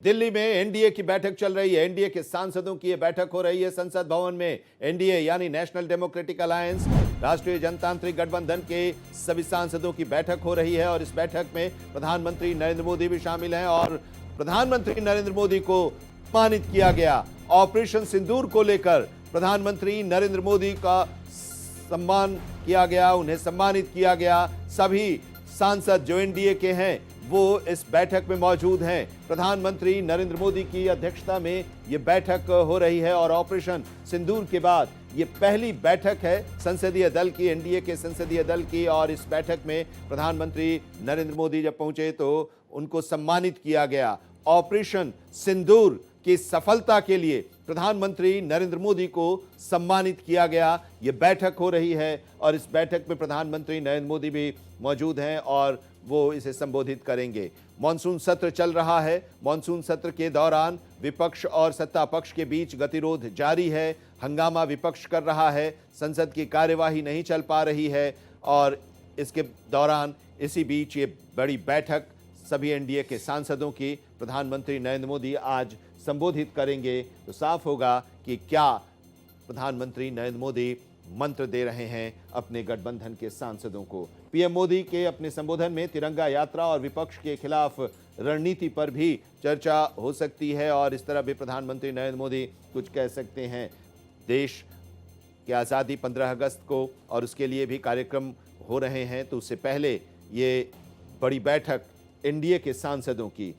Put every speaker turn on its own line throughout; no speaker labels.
दिल्ली में एनडीए की बैठक चल रही है। एनडीए के सांसदों की यह बैठक हो रही है संसद भवन में। एनडीए यानी नेशनल डेमोक्रेटिक अलायंस, राष्ट्रीय जनतांत्रिक गठबंधन के सभी सांसदों की बैठक हो रही है और इस बैठक में प्रधानमंत्री नरेंद्र मोदी भी शामिल हैं और प्रधानमंत्री नरेंद्र मोदी को सम्मानित किया गया। ऑपरेशन सिंदूर को लेकर प्रधानमंत्री नरेंद्र मोदी का सम्मान किया गया, उन्हें सम्मानित किया गया। सभी सांसद जो एनडीए के हैं वो इस बैठक में मौजूद हैं। प्रधानमंत्री नरेंद्र मोदी की अध्यक्षता में ये बैठक हो रही है और ऑपरेशन सिंदूर के बाद ये पहली बैठक है संसदीय दल की, एनडीए के संसदीय दल की। और इस बैठक में प्रधानमंत्री नरेंद्र मोदी जब पहुंचे तो उनको सम्मानित किया गया। ऑपरेशन सिंदूर की सफलता के लिए प्रधानमंत्री नरेंद्र मोदी को सम्मानित किया गया। यह बैठक हो रही है और इस बैठक में प्रधानमंत्री नरेंद्र मोदी भी मौजूद हैं और वो इसे संबोधित करेंगे। मॉनसून सत्र चल रहा है। मॉनसून सत्र के दौरान विपक्ष और सत्ता पक्ष के बीच गतिरोध जारी है। हंगामा विपक्ष कर रहा है, संसद की कार्यवाही नहीं चल पा रही है और इसके दौरान इसी बीच ये बड़ी बैठक सभी एनडीए के सांसदों की प्रधानमंत्री नरेंद्र मोदी आज संबोधित करेंगे। तो साफ होगा कि क्या प्रधानमंत्री नरेंद्र मोदी मंत्र दे रहे हैं अपने गठबंधन के सांसदों को। पीएम मोदी के अपने संबोधन में तिरंगा यात्रा और विपक्ष के खिलाफ रणनीति पर भी चर्चा हो सकती है और इस तरह भी प्रधानमंत्री नरेंद्र मोदी कुछ कह सकते हैं। देश की आज़ादी 15 अगस्त को और उसके लिए भी कार्यक्रम हो रहे हैं, तो उससे पहले ये बड़ी बैठक एनडीए के सांसदों की,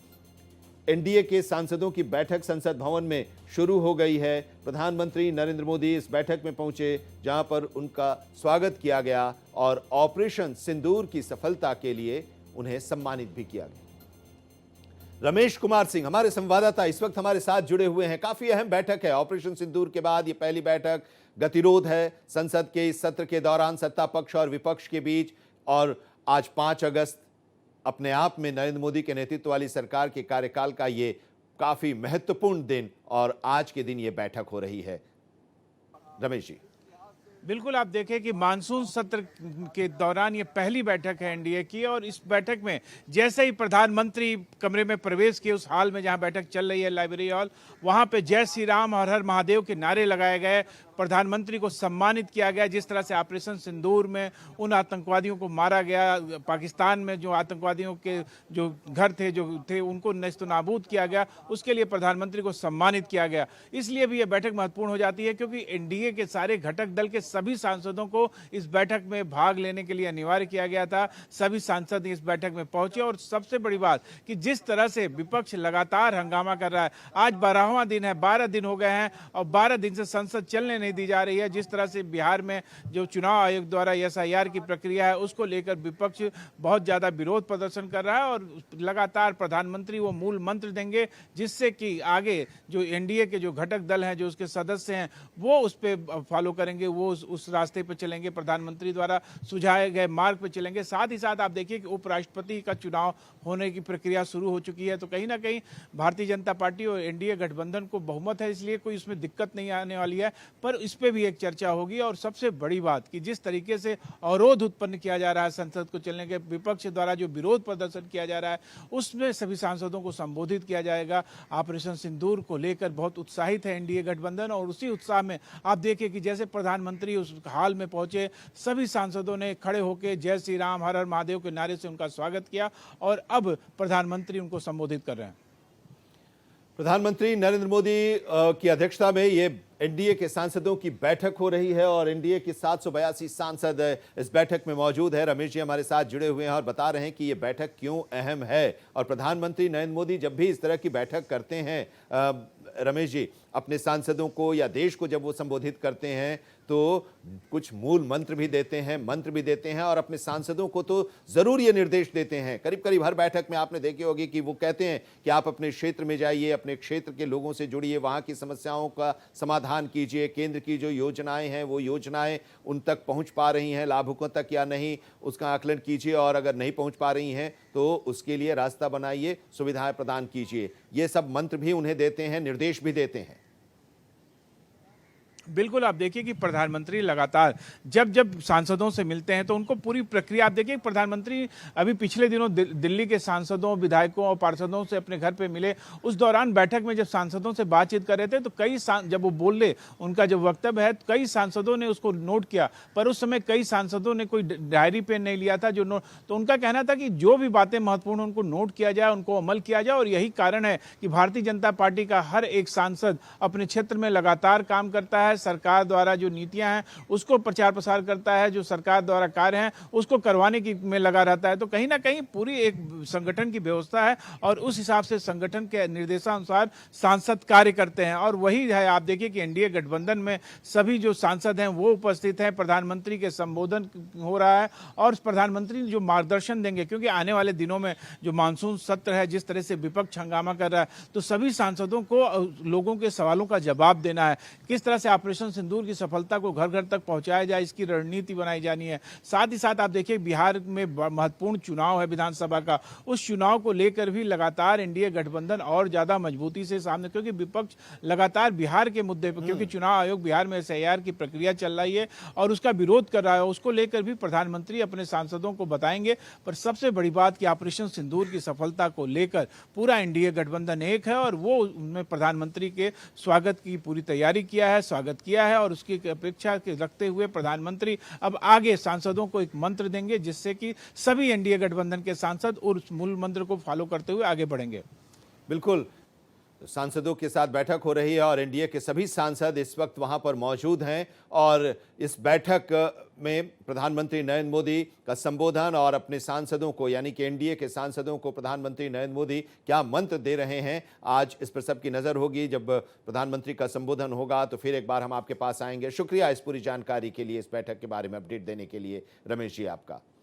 एनडीए के सांसदों की बैठक संसद भवन में शुरू हो गई है। प्रधानमंत्री नरेंद्र मोदी इस बैठक में पहुंचे जहां पर उनका स्वागत किया गया और ऑपरेशन सिंदूर की सफलता के लिए उन्हें सम्मानित भी किया गया। रमेश कुमार सिंह हमारे संवाददाता इस वक्त हमारे साथ जुड़े हुए हैं। काफी अहम बैठक है ऑपरेशन सिंदूर के बाद, ये पहली बैठक। गतिरोध है संसद के इस सत्र के दौरान सत्ता पक्ष और विपक्ष के बीच और आज 5 अगस्त अपने आप में नरेंद्र मोदी के नेतृत्व वाली सरकार के कार्यकाल का ये काफी महत्वपूर्ण दिन और आज के दिन ये बैठक हो रही है। रमेश जी,
बिल्कुल, आप देखें कि मानसून सत्र के दौरान ये पहली बैठक है एनडीए की और इस बैठक में जैसे ही प्रधानमंत्री कमरे में प्रवेश किए, उस हाल में जहां बैठक चल रही है लाइब्रेरी हॉल, वहां पे जय श्री राम हर हर महादेव के नारे लगाए गए। प्रधानमंत्री को सम्मानित किया गया। जिस तरह से ऑपरेशन सिंदूर में उन आतंकवादियों को मारा गया, पाकिस्तान में जो आतंकवादियों के जो घर थे उनको नेस्तनाबूद किया गया, उसके लिए प्रधानमंत्री को सम्मानित किया गया। इसलिए भी ये बैठक महत्वपूर्ण हो जाती है क्योंकि एनडीए के सारे घटक दल के सभी सांसदों को इस बैठक में भाग लेने के लिए अनिवार्य किया गया था। सभी सांसद इस बैठक में पहुंचे और सबसे बड़ी बात कि जिस तरह से विपक्ष लगातार हंगामा कर रहा है, आज 12वां दिन है, 12 दिन हो गए हैं और 12 दिन से संसद चलने नहीं दी जा रही है। जिस तरह से बिहार में जो चुनाव आयोग द्वारा एसआईआर की प्रक्रिया है उसको लेकर विपक्ष बहुत ज्यादा विरोध प्रदर्शन कर रहा है और लगातार प्रधानमंत्री वो मूल मंत्र देंगे जिससे कि आगे जो एनडीए के जो घटक दल हैं, जो उसके सदस्य हैं, वो उस पर फॉलो करेंगे, वो उस रास्ते पर चलेंगे, प्रधानमंत्री द्वारा सुझाए गए मार्ग पर चलेंगे। साथ ही साथ आप देखिए कि उपराष्ट्रपति का चुनाव होने की प्रक्रिया शुरू हो चुकी है, तो कहीं ना कहीं भारतीय जनता पार्टी और एनडीए गठबंधन को बहुमत है, इसलिए कोई इसमें दिक्कत नहीं आने वाली है। पर इस पे भी एक चर्चा होगी और सबसे बड़ी बात कि जिस तरीके से अवरोध उत्पन्न किया जा रहा है संसद को चलने के, विपक्ष द्वारा जो विरोध प्रदर्शन किया जा रहा है उसमें सभी सांसदों को संबोधित किया जाएगा। ऑपरेशन सिंदूर को लेकर बहुत उत्साहित है एनडीए गठबंधन और उसी उत्साह में आप देखिए कि जैसे प्रधानमंत्री उस हाल में पहुंचे, सभी सांसदों ने खड़े होकर जय श्री राम हर हर महादेव के नारे से उनका स्वागत किया और अब प्रधानमंत्री उनको संबोधित कर रहे हैं।
प्रधानमंत्री नरेंद्र मोदी की अध्यक्षता में ये एनडीए के सांसदों की बैठक हो रही है और एनडीए के 782 सांसद इस बैठक में मौजूद है। रमेश जी हमारे साथ जुड़े हुए हैं और बता रहे हैं कि ये बैठक क्यों अहम है और प्रधानमंत्री नरेंद्र मोदी जब भी इस तरह की बैठक करते हैं, रमेश जी, अपने सांसदों को या देश को जब वो संबोधित करते हैं तो कुछ मूल मंत्र भी देते हैं, मंत्र भी देते हैं और अपने सांसदों को तो जरूर ये निर्देश देते हैं। करीब करीब हर बैठक में आपने देखे होगी कि वो कहते हैं कि आप अपने क्षेत्र में जाइए, अपने क्षेत्र के लोगों से जुड़िए, वहां की समस्याओं का समाधान कीजिए, केंद्र की जो योजनाएं हैं वो योजनाएं उन तक पहुंच पा रही हैं लाभुकों तक या नहीं, उसका आकलन कीजिए और अगर नहीं पहुंच पा रही हैं तो उसके लिए रास्ता बनाइए, सुविधाएं प्रदान कीजिए। ये सब मंत्र भी उन्हें देते हैं, निर्देश भी देते हैं।
बिल्कुल, आप देखिए कि प्रधानमंत्री लगातार जब जब सांसदों से मिलते हैं तो उनको पूरी प्रक्रिया आप देखिए प्रधानमंत्री अभी पिछले दिनों दिल्ली के सांसदों, विधायकों और पार्षदों से अपने घर पे मिले। उस दौरान बैठक में जब सांसदों से बातचीत कर रहे थे तो जब वो बोले, उनका जब वक्तव्य है, कई सांसदों ने उसको नोट किया, पर उस समय कई सांसदों ने कोई डायरी पेन नहीं लिया था जो नोट, तो उनका कहना था कि जो भी बातें महत्वपूर्ण उनको नोट किया जाए, उनको अमल किया जाए। और यही कारण है कि भारतीय जनता पार्टी का हर एक सांसद अपने क्षेत्र में लगातार काम करता है, सरकार द्वारा जो नीतियां हैं उसको प्रचार प्रसार करता है, जो सरकार द्वारा कार्य हैं उसको करवाने की में लगा रहता है। तो कहीं ना कहीं पूरी एक संगठन की व्यवस्था है और उस हिसाब से संगठन के निर्देशानुसार सांसद कार्य करते हैं। और वही है, आप देखिए कि एनडीए गठबंधन में सभी जो सांसद हैं वो उपस्थित हैं, प्रधानमंत्री के संबोधन हो रहा है और प्रधानमंत्री जो मार्गदर्शन देंगे, क्योंकि आने वाले दिनों में जो मानसून सत्र है, जिस तरह से विपक्ष हंगामा कर रहा है, तो सभी सांसदों को लोगों के सवालों का जवाब देना है। किस तरह से ऑपरेशन सिंदूर की सफलता को घर घर तक पहुंचाया जाए, इसकी रणनीति बनाई जानी है। साथ ही साथ आप देखिए बिहार में महत्वपूर्ण चुनाव है विधानसभा का, उस चुनाव को लेकर भी लगातार एनडीए गठबंधन और ज्यादा मजबूती से सामने, क्योंकि विपक्ष लगातार बिहार के मुद्दे पर, क्योंकि चुनाव आयोग बिहार में एसआईआर की प्रक्रिया चल रही है और उसका विरोध कर रहा है, उसको लेकर भी प्रधानमंत्री अपने सांसदों को बताएंगे। पर सबसे बड़ी बात कि ऑपरेशन सिंदूर की सफलता को लेकर पूरा एनडीए गठबंधन एक है और वो उनमें प्रधानमंत्री के स्वागत की पूरी तैयारी स्वागत किया है और उसकी अपेक्षा के रखते हुए प्रधानमंत्री अब आगे सांसदों को एक मंत्र देंगे, जिससे कि सभी एनडीए गठबंधन के सांसद उस मूल मंत्र को फॉलो करते हुए आगे बढ़ेंगे।
बिल्कुल, सांसदों के साथ बैठक हो रही है और एनडीए के सभी सांसद इस वक्त वहां पर मौजूद हैं और इस बैठक में प्रधानमंत्री नरेंद्र मोदी का संबोधन और अपने सांसदों को, यानी कि एनडीए के सांसदों को प्रधानमंत्री नरेंद्र मोदी क्या मंत्र दे रहे हैं, आज इस पर सबकी नजर होगी। जब प्रधानमंत्री का संबोधन होगा तो फिर एक बार हम आपके पास आएंगे। शुक्रिया इस पूरी जानकारी के लिए, इस बैठक के बारे में अपडेट देने के लिए रमेश जी आपका।